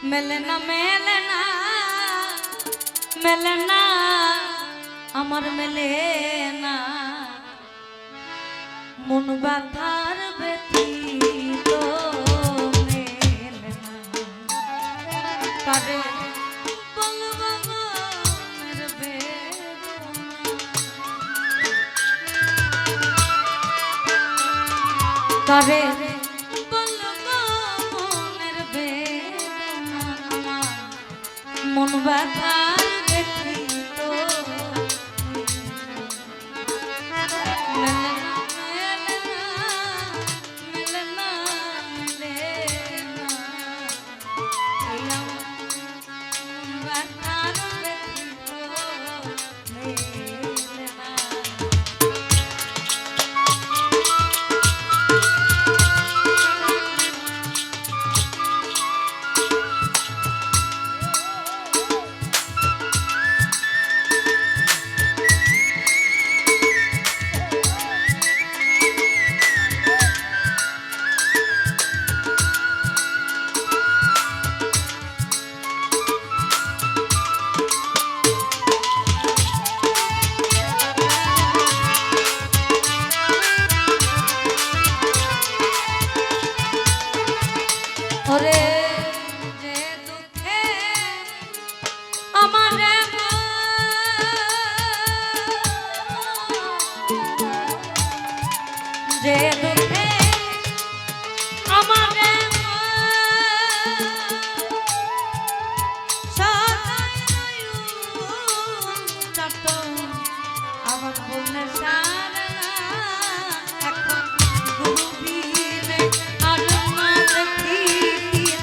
মেলে না মেলে না মেলে না আমার মেলে না মন ব্যথার ব্যথিত মেলে না কারে বলবো মনের বেদনা কারে বলবো মনের বেদনা আমার মন ব্যথার ব্যথিত মেলে না মেলে না মেলে না এই আমার মন ব্যথার ব্যথিত মেলে না ওরে যে দুঃখে আমার যে দুঃখে আমার আমার বললে সারা এখন গুরুবীরে আর না দেখি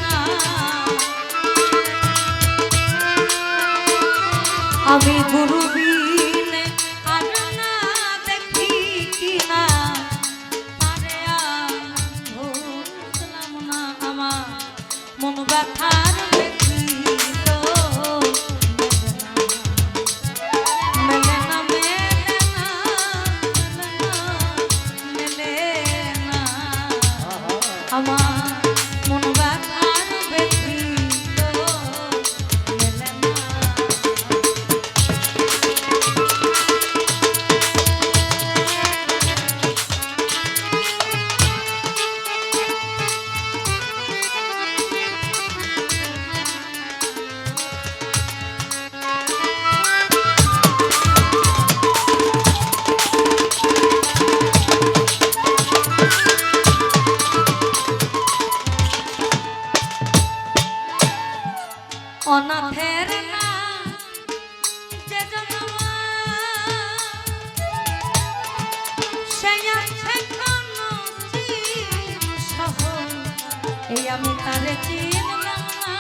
না আমি গুরুবীরে আর না দেখি না আরে বুঝলাম না আমার মন ব্যথার ব্যথিত মেলে না মেলে না মেলে না আমার মন ব্যথার ব্যথিত মেলে না অনাথের না যে জন্মা সে আছে কোন সহ এই আমি তারে চিনলাম না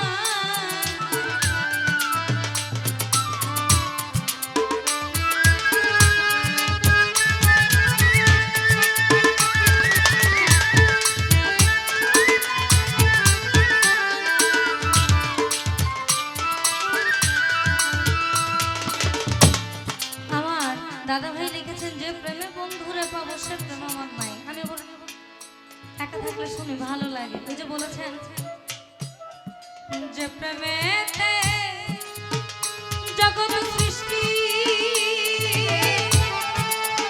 দাদা ভাই লিখেছেন যে প্রেমে বন্ধুরে পাবো সে প্রেম আমার নাই আমি একা থাকলে শুনি ভালো লাগে ওই যে বলেছেন যে প্রেমেতে জগৎ সৃষ্টি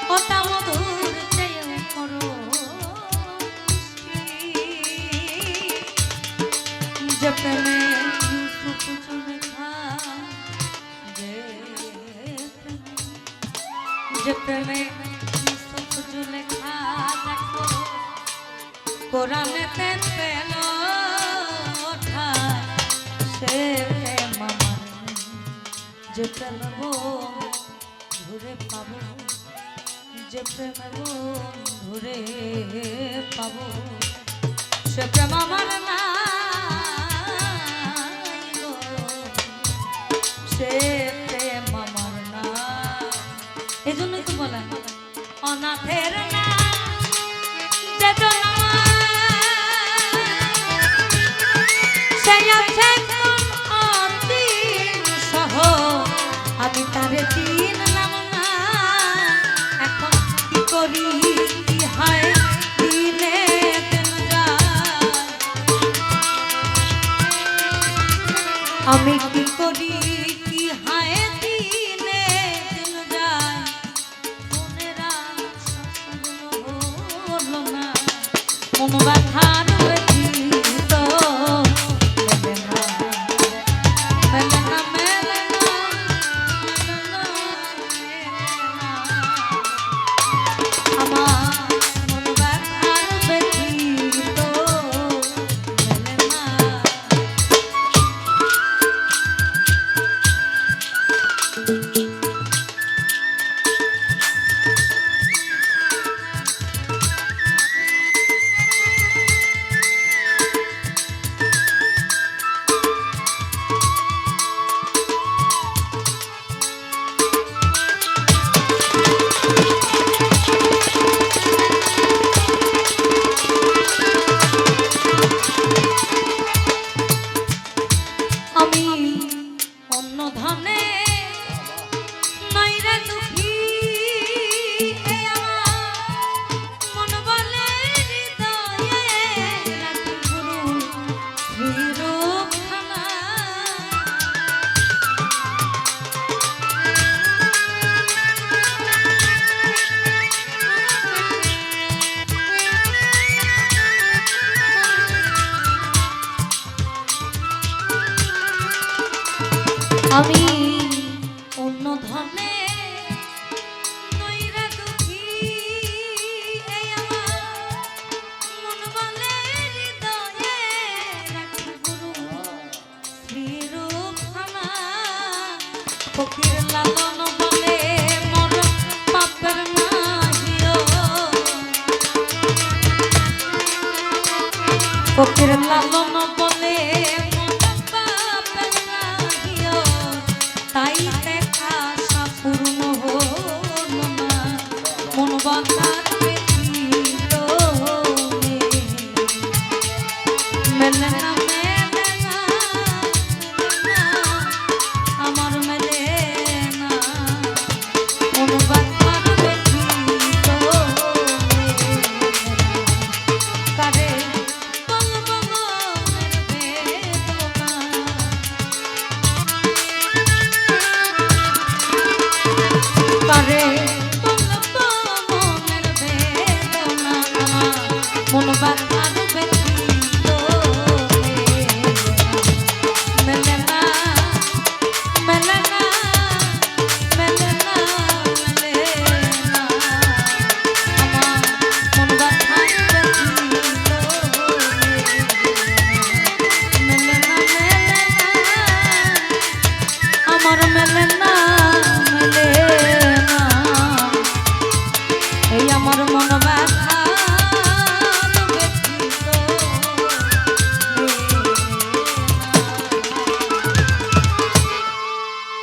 ওটা মধুর চেয়ে করো যে প্রেমে যে প্রেমে সূর্য লেখা দেখো কোরআনেতে পেল ওঠা সে প্রেম আমার যে প্রেম ঘুরে পাবো যে প্রেম ঘুরে পাবো সে প্রেম আমার না সে প্রেম আমার না এই জন্যই তো বলা অনাথের না যে জন্মা সে আছে কোন সহ আমি তারে চিনলাম না এখন কি করি কি হয় দিনে দিন যায় আমি কি করি কি হায় দিনে দিন যায় মনেরা হলো না মন ব্যথার ব্যথিত মেলে না মেলে না আমার মন ব্যথার ব্যথিত মেলে না। আমি অন্য ধনে নাইরা দুঃখী এই আমার মন বলে হৃদয়ে রাখি গুরু শ্রীরূপখানা। আমি অন্য ধনে নইরা দুঃখী এই আমার মন বলে হৃদয়ে রাখি গুরু শ্রীরূপখানা। ফকির লালন বলে মোর পাপের নাহিও ফকির লালন বলে তাই দেখা পূর্ণ হল না মন বাঁধার ব্যথিত মেলে না মেলে না আমার মেলে না মন বাঁধার ব্যথিত কারে বলবো মনের বেদনা কারে বলবো মনের বেদনা মন বাঁধার ব্যথিত মেলে না মেলে না মেলে না মেলে না আমার মন বাঁধার ব্যথিত মেলে না মেলে না আমার মেলে না মেলে না এই আমার মন ব্যথা